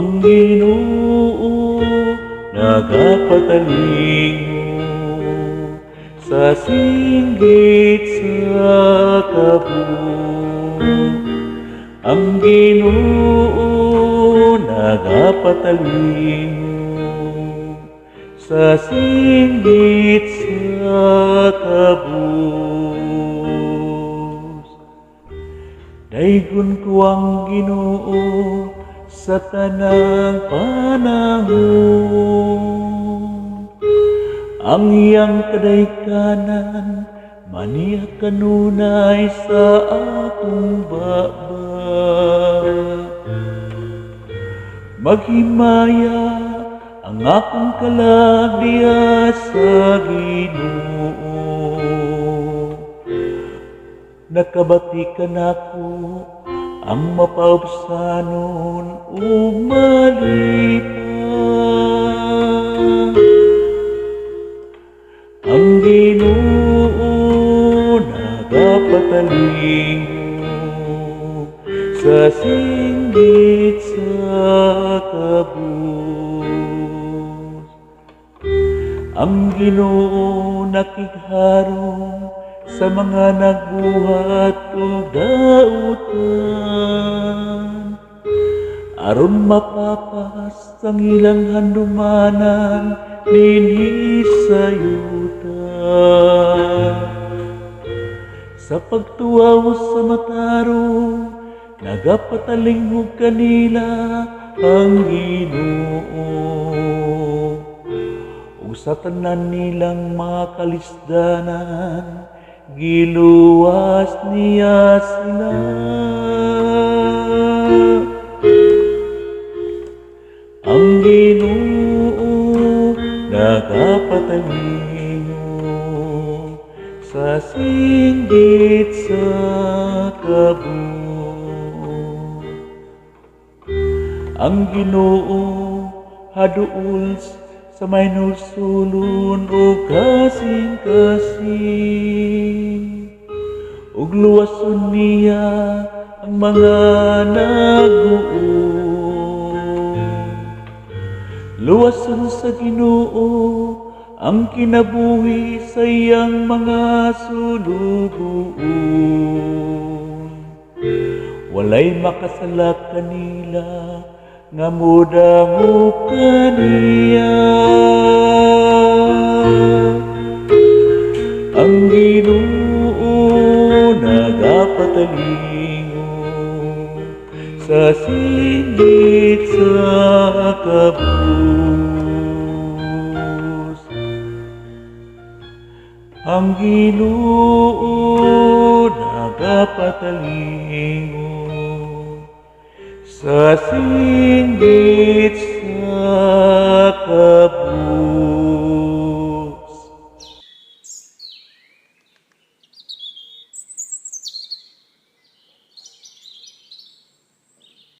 ang Ginoo nagapatalingo sa singgit sa kabuk. Ang Ginoo nagapatalingo sa singgit sa kabus. Daygon ko ang Ginoo sa tanang panahon, ang iyang kadaykanan maniya kanunay sa akong baba. Maghimaya ang akong kalagdiya sa Ginoo. Nakabatikan ako ang mapaubsanon ug malipat. Ang Ginoo nagapatalingo sa singgit sa kabus. Ang Ginoo nakigharong sa mga nagbuhat ug dautan, aron mapapas ang ilang handumanan dinhi sa yuta. Sa pagtuaw sa matarong nagapatalingog kanila ang Ginoo, ug sa tanan nilang mga kalisdanan giluwas niya sila. Ang Ginoo nagapatalingo sa singgit sa kabuk. Ang Ginoo haduol sa may nulsulon o kasing-kasing, ug luwason niya ang mga naguom. Luwason sa Ginoo ang kinabuhi sa iyang mga sulugoon. Walay makasalak kanila nga mudango kaniya. Ang Ginoo nagapatalingo sa singgit sa kabus. Ang Ginoo nagapatalingo sa singgit sa kabus.